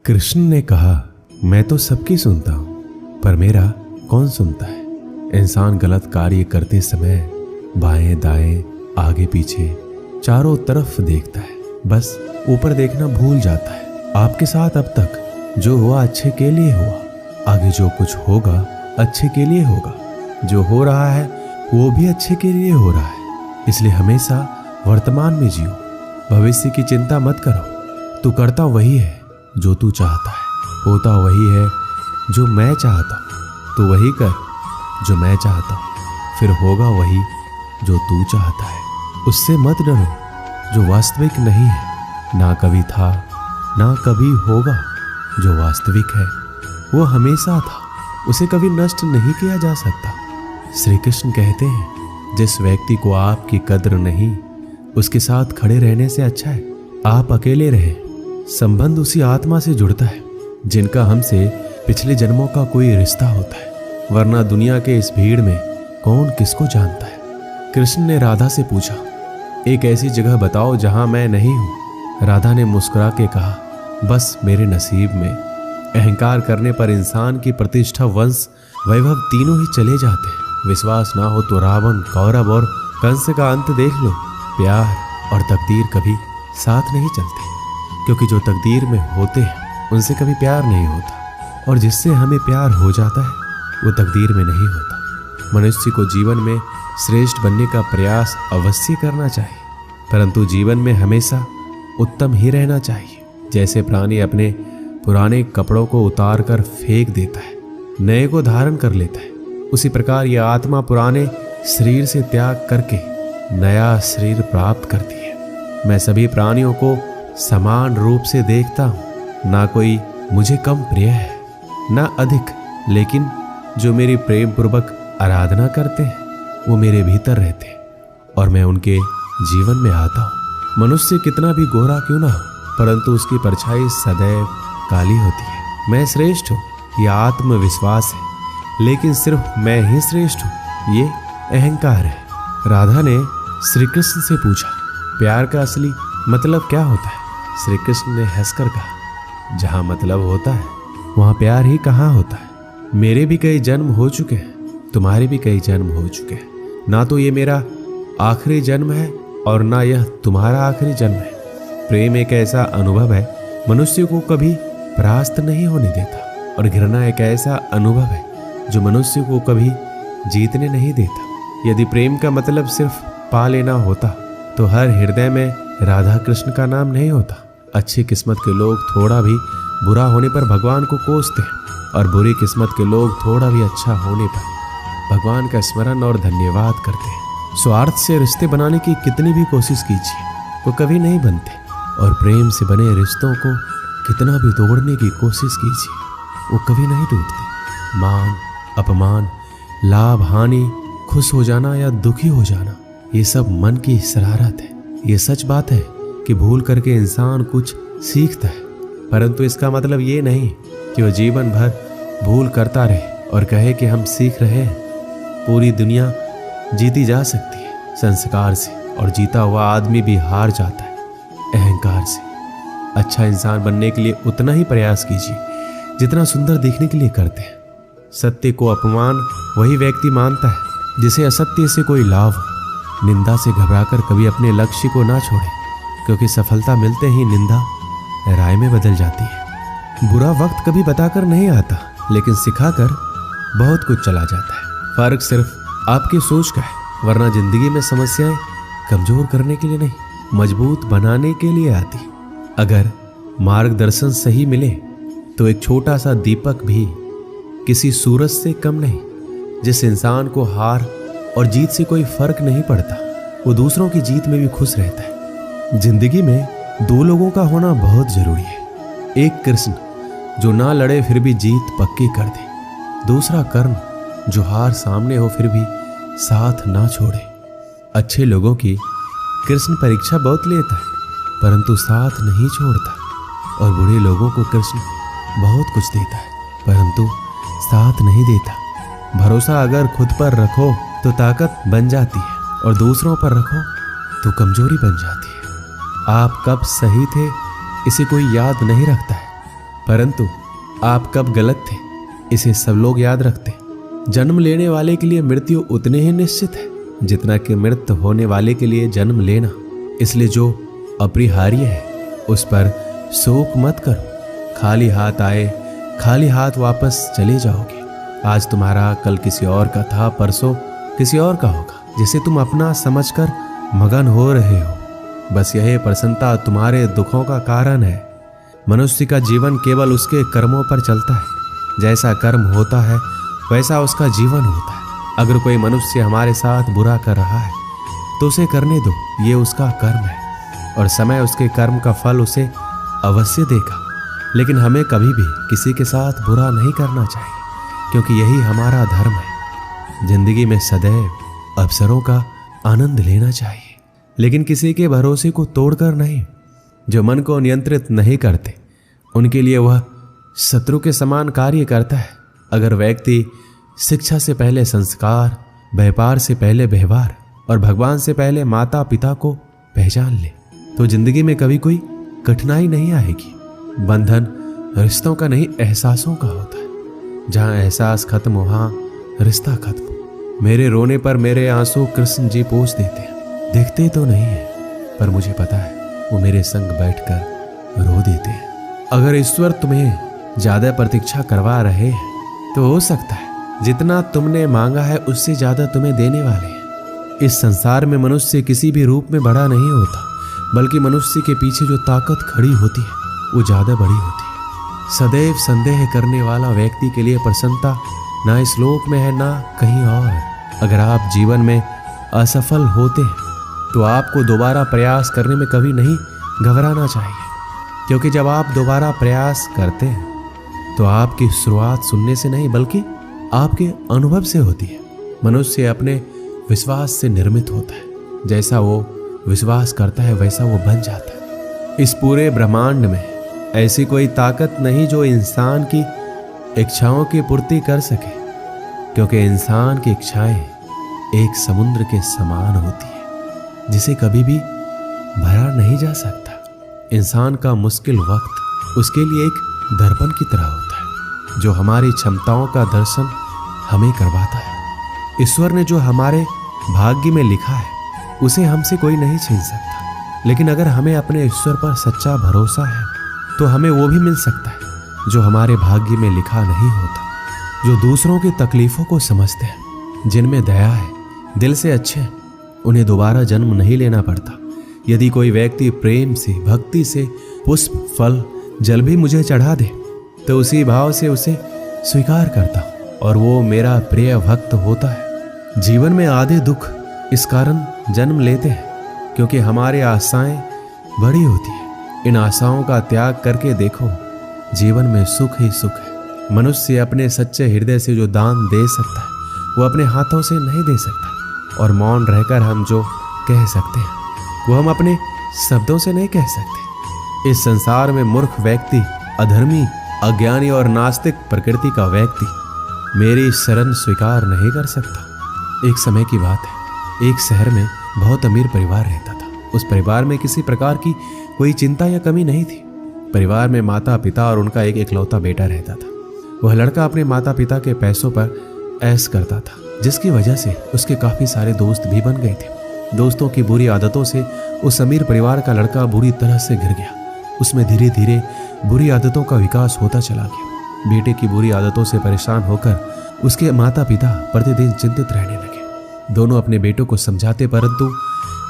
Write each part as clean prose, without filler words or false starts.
कृष्ण ने कहा, मैं तो सबकी सुनता हूं, पर मेरा कौन सुनता है। इंसान गलत कार्य करते समय बाएं दाएं आगे पीछे चारों तरफ देखता है, बस ऊपर देखना भूल जाता है। आपके साथ अब तक जो हुआ अच्छे के लिए हुआ, आगे जो कुछ होगा अच्छे के लिए होगा। जो हो रहा है वो भी अच्छे के लिए हो रहा है, इसलिए हमेशा वर्तमान में जियो। भविष्य की चिंता मत करो। तू करता वही है जो तू चाहता है, होता वही है जो मैं चाहता हूँ। तू वही कर जो मैं चाहता हूँ, फिर होगा वही जो तू चाहता है। उससे मत डरो जो वास्तविक नहीं है, ना कभी था ना कभी होगा। जो वास्तविक है वो हमेशा था, उसे कभी नष्ट नहीं किया जा सकता। श्री कृष्ण कहते हैं, जिस व्यक्ति को आपकी कद्र नहीं, उसके साथ खड़े रहने से अच्छा है आप अकेले रहें। संबंध उसी आत्मा से जुड़ता है जिनका हमसे पिछले जन्मों का कोई रिश्ता होता है, वरना दुनिया के इस भीड़ में कौन किसको जानता है। कृष्ण ने राधा से पूछा, एक ऐसी जगह बताओ जहां मैं नहीं हूं। राधा ने मुस्कुरा के कहा, बस मेरे नसीब में। अहंकार करने पर इंसान की प्रतिष्ठा, वंश, वैभव तीनों ही चले जाते हैं। विश्वास ना हो तो रावण, कौरव और कंस का अंत देख लो। प्यार और तकदीर कभी साथ नहीं चलते, क्योंकि जो तकदीर में होते हैं उनसे कभी प्यार नहीं होता, और जिससे हमें प्यार हो जाता है वो तकदीर में नहीं होता। मनुष्य को जीवन में श्रेष्ठ बनने का प्रयास अवश्य करना चाहिए, परंतु जीवन में हमेशा उत्तम ही रहना चाहिए। जैसे प्राणी अपने पुराने कपड़ों को उतार कर फेंक देता है, नए को धारण कर लेता है, उसी प्रकार यह आत्मा पुराने शरीर से त्याग करके नया शरीर प्राप्त करती है। मैं सभी प्राणियों को समान रूप से देखता हूँ, ना कोई मुझे कम प्रिय है ना अधिक, लेकिन जो मेरी प्रेम पूर्वक आराधना करते हैं वो मेरे भीतर रहते हैं और मैं उनके जीवन में आता हूँ। मनुष्य कितना भी गोरा क्यों ना हो, परंतु उसकी परछाई सदैव काली होती है। मैं श्रेष्ठ हूँ यह आत्मविश्वास है, लेकिन सिर्फ मैं ही श्रेष्ठ हूँ ये अहंकार है। राधा ने श्री कृष्ण से पूछा, प्यार का असली मतलब क्या होता है। श्री कृष्ण ने हंसकर कहा, जहां मतलब होता है वहां प्यार ही कहाँ होता है। मेरे भी कई जन्म हो चुके हैं, तुम्हारे भी कई जन्म हो चुके हैं। ना तो ये मेरा आखिरी जन्म है और ना यह तुम्हारा आखिरी जन्म है। प्रेम एक ऐसा अनुभव है मनुष्य को कभी परास्त नहीं होने देता, और घृणा एक ऐसा अनुभव है जो मनुष्य को कभी जीतने नहीं देता। यदि प्रेम का मतलब सिर्फ पा लेना होता तो हर हृदय में राधा कृष्ण का नाम नहीं होता। अच्छी किस्मत के लोग थोड़ा भी बुरा होने पर भगवान को कोसते हैं, और बुरी किस्मत के लोग थोड़ा भी अच्छा होने पर भगवान का स्मरण और धन्यवाद करते हैं। स्वार्थ से रिश्ते बनाने की कितनी भी कोशिश कीजिए वो कभी नहीं बनते, और प्रेम से बने रिश्तों को कितना भी तोड़ने की कोशिश कीजिए वो कभी नहीं टूटते। मान अपमान, लाभ हानि, खुश हो जाना या दुखी हो जाना, ये सब मन की शरारत है। ये सच बात है कि भूल करके इंसान कुछ सीखता है, परंतु इसका मतलब ये नहीं कि वह जीवन भर भूल करता रहे और कहे कि हम सीख रहे हैं। पूरी दुनिया जीती जा सकती है संस्कार से, और जीता हुआ आदमी भी हार जाता है अहंकार से। अच्छा इंसान बनने के लिए उतना ही प्रयास कीजिए जितना सुंदर दिखने के लिए करते हैं। सत्य को अपमान वही व्यक्ति मानता है जिसे असत्य से कोई लाभ हो। निंदा से घबराकर कभी अपने लक्ष्य को ना छोड़े, क्योंकि सफलता मिलते ही निंदा राय में बदल जाती है। बुरा वक्त कभी बताकर नहीं आता, लेकिन सिखाकर बहुत कुछ चला जाता है। फर्क सिर्फ आपकी सोच का है, वरना जिंदगी में समस्याएं कमजोर करने के लिए नहीं, मजबूत बनाने के लिए आती। अगर मार्गदर्शन सही मिले तो एक छोटा सा दीपक भी किसी सूरज से कम नहीं। जिस इंसान को हार और जीत से कोई फर्क नहीं पड़ता, वो दूसरों की जीत में भी खुश रहता है। जिंदगी में दो लोगों का होना बहुत जरूरी है। एक कृष्ण जो ना लड़े फिर भी जीत पक्की कर दे, दूसरा कर्ण जो हार सामने हो फिर भी साथ ना छोड़े। अच्छे लोगों की कृष्ण परीक्षा बहुत लेता है, परंतु साथ नहीं छोड़ता, और बुरे लोगों को कृष्ण बहुत कुछ देता है, परंतु साथ नहीं देता। भरोसा अगर खुद पर रखो तो ताकत बन जाती है, और दूसरों पर रखो तो कमजोरी बन जाती है। आप कब सही थे इसे कोई याद नहीं रखता है, परंतु आप कब गलत थे इसे सब लोग याद रखते। जन्म लेने वाले के लिए मृत्यु उतने ही निश्चित है जितना कि मृत होने वाले के लिए जन्म लेना। इसलिए जो अपरिहार्य है उस पर शोक मत करो। खाली हाथ आए खाली हाथ वापस चले जाओगे। आज तुम्हारा, कल किसी और का था, परसों किसी और का होगा, जिसे तुम अपना समझकर मगन हो रहे हो। बस यही प्रसन्नता तुम्हारे दुखों का कारण है। मनुष्य का जीवन केवल उसके कर्मों पर चलता है। जैसा कर्म होता है वैसा उसका जीवन होता है। अगर कोई मनुष्य हमारे साथ बुरा कर रहा है तो उसे करने दो, ये उसका कर्म है और समय उसके कर्म का फल उसे अवश्य देगा। लेकिन हमें कभी भी किसी के साथ बुरा नहीं करना चाहिए, क्योंकि यही हमारा धर्म है। जिंदगी में सदैव अवसरों का आनंद लेना चाहिए, लेकिन किसी के भरोसे को तोड़कर नहीं। जो मन को नियंत्रित नहीं करते उनके लिए वह शत्रु के समान कार्य करता है। अगर व्यक्ति शिक्षा से पहले संस्कार, व्यापार से पहले व्यवहार और भगवान से पहले माता पिता को पहचान ले तो जिंदगी में कभी कोई कठिनाई नहीं आएगी। बंधन रिश्तों का नहीं, एहसासों का होता है। जहां एहसास खत्म वहां रिश्ता खत्म। मेरे रोने पर मेरे आंसू कृष्ण जी पोंछ देते हैं। देखते तो नहीं है पर मुझे पता है वो मेरे संग बैठकर रो देते हैं। अगर ईश्वर तुम्हें ज्यादा प्रतीक्षा करवा रहे हैं तो हो सकता है जितना तुमने मांगा है उससे ज्यादा तुम्हें देने वाले हैं। इस संसार में मनुष्य किसी भी रूप में बड़ा नहीं होता, बल्कि मनुष्य के पीछे जो ताकत खड़ी होती है वो ज्यादा बड़ी होती है। सदैव संदेह करने वाला व्यक्ति के लिए प्रसन्नता ना इस लोक में है ना कहीं और। अगर आप जीवन में असफल होते हैं तो आपको दोबारा प्रयास करने में कभी नहीं घबराना चाहिए, क्योंकि जब आप दोबारा प्रयास करते हैं तो आपकी शुरुआत सुनने से नहीं बल्कि आपके अनुभव से होती है। मनुष्य अपने विश्वास से निर्मित होता है। जैसा वो विश्वास करता है वैसा वो बन जाता है। इस पूरे ब्रह्मांड में ऐसी कोई ताकत नहीं जो इंसान की इच्छाओं की पूर्ति कर सके, क्योंकि इंसान की इच्छाएं एक समुद्र के समान होती है जिसे कभी भी भरा नहीं जा सकता। इंसान का मुश्किल वक्त उसके लिए एक दर्पण की तरह होता है जो हमारी क्षमताओं का दर्शन हमें करवाता है। ईश्वर ने जो हमारे भाग्य में लिखा है उसे हमसे कोई नहीं छीन सकता, लेकिन अगर हमें अपने ईश्वर पर सच्चा भरोसा है तो हमें वो भी मिल सकता है जो हमारे भाग्य में लिखा नहीं होता। जो दूसरों की तकलीफों को समझते हैं, जिनमें दया है, दिल से अच्छे हैं, उन्हें दोबारा जन्म नहीं लेना पड़ता। यदि कोई व्यक्ति प्रेम से, भक्ति से पुष्प, फल, जल भी मुझे चढ़ा दे तो उसी भाव से उसे स्वीकार करता हूं और वो मेरा प्रिय भक्त होता है। जीवन में आधे दुख इस कारण जन्म लेते हैं क्योंकि हमारी आशाएं बड़ी होती है। इन आशाओं का त्याग करके देखो, जीवन में सुख ही सुख है। मनुष्य अपने सच्चे हृदय से जो दान दे सकता है वो अपने हाथों से नहीं दे सकता, और मौन रहकर हम जो कह सकते हैं वो हम अपने शब्दों से नहीं कह सकते। इस संसार में मूर्ख व्यक्ति, अधर्मी, अज्ञानी और नास्तिक प्रकृति का व्यक्ति मेरी शरण स्वीकार नहीं कर सकता। एक समय की बात है, एक शहर में बहुत अमीर परिवार रहता था। उस परिवार में किसी प्रकार की कोई चिंता या कमी नहीं थी। परिवार में माता पिता और उनका एक इकलौता बेटा रहता था। वह लड़का अपने माता पिता के पैसों पर ऐश करता था, जिसकी वजह से उसके काफी सारे दोस्त भी बन गए थे। दोस्तों की बुरी आदतों से उस अमीर परिवार का लड़का बुरी तरह से घिर गया। उसमें धीरे धीरे बुरी आदतों का विकास होता चला गया। बेटे की बुरी आदतों से परेशान होकर उसके माता पिता प्रतिदिन चिंतित रहने लगे। दोनों अपने बेटों को समझाते, परंतु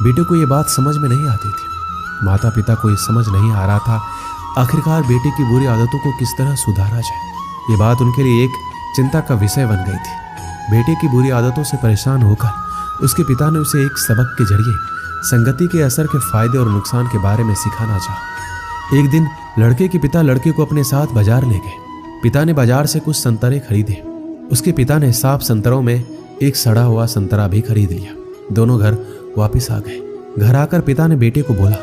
बेटे को ये बात समझ में नहीं आती थी। माता पिता को ये समझ नहीं आ रहा था आखिरकार बेटे की बुरी आदतों को किस तरह सुधारा जाए। ये बात उनके लिए एक चिंता का विषय बन गई थी। बेटे की बुरी आदतों से परेशान होकर उसके पिता ने उसे एक सबक के जरिए संगति के असर के फायदे और नुकसान के बारे में सिखाना चाहा। एक दिन लड़के के पिता लड़के को अपने साथ बाजार ले गए। पिता ने बाजार से कुछ संतरे खरीदे। उसके पिता ने साफ संतरों में एक सड़ा हुआ संतरा भी खरीद लिया। दोनों घर वापस आ गए। घर आकर पिता ने बेटे को बोला,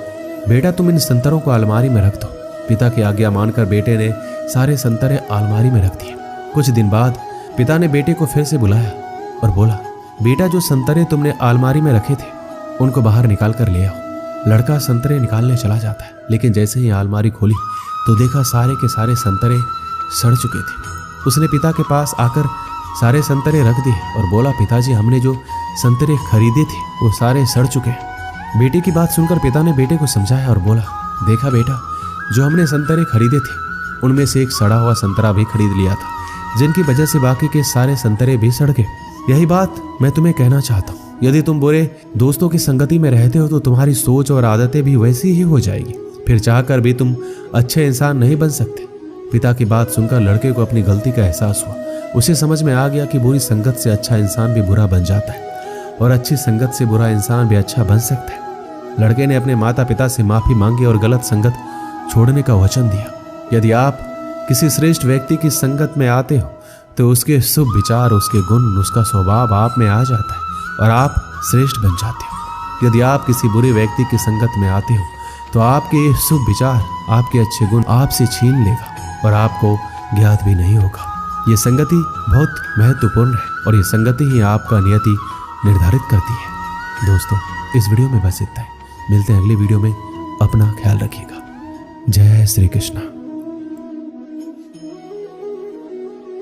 बेटा तुम इन संतरों को अलमारी में रख दो। पिता की आज्ञा मानकर बेटे ने सारे संतरे अलमारी में रख दिए। कुछ दिन बाद पिता ने बेटे को फिर से बुलाया और बोला, बेटा जो संतरे तुमने अलमारी में रखे थे उनको बाहर निकाल कर ले आओ। लड़का संतरे निकालने चला जाता है, लेकिन जैसे ही अलमारी खोली तो तो देखा सारे के सारे संतरे सड़ चुके थे। उसने पिता के पास आकर सारे संतरे रख दिए और बोला, पिताजी हमने जो संतरे खरीदे थे वो सारे सड़ चुके हैं। बेटे की बात सुनकर पिता ने बेटे को समझाया और बोला, देखा बेटा, जो हमने संतरे खरीदे थे उनमें से एक सड़ा हुआ संतरा भी खरीद लिया था, जिनकी वजह से बाकी के सारे संतरे भी सड़ गए। यही बात मैं तुम्हें कहना चाहता हूँ, यदि तुम बुरे दोस्तों की संगति में रहते हो तो तुम्हारी सोच और आदतें भी वैसी ही हो जाएगी, फिर चाहकर भी तुम अच्छे इंसान नहीं बन सकते। पिता की बात सुनकर लड़के को अपनी गलती का एहसास हुआ। उसे समझ में आ गया कि बुरी संगत से अच्छा इंसान भी बुरा बन जाता है और अच्छी संगत से बुरा इंसान भी अच्छा बन सकता है। लड़के ने अपने माता पिता से माफी मांगी और गलत संगत छोड़ने का वचन दिया। यदि आप किसी श्रेष्ठ व्यक्ति की संगत में आते हो तो उसके शुभ विचार, उसके गुण, उसका स्वभाव आप में आ जाता है और आप श्रेष्ठ बन जाते हो। यदि आप किसी बुरे व्यक्ति की संगत में आते हो तो आपके ये शुभ विचार, आपके अच्छे गुण आपसे छीन लेगा और आपको ज्ञात भी नहीं होगा। ये संगति बहुत महत्वपूर्ण है और ये संगति ही आपका नियति निर्धारित करती है। दोस्तों, इस वीडियो में बस इतना ही। मिलते हैं अगली वीडियो में। अपना ख्याल रखिएगा। जय श्री कृष्ण।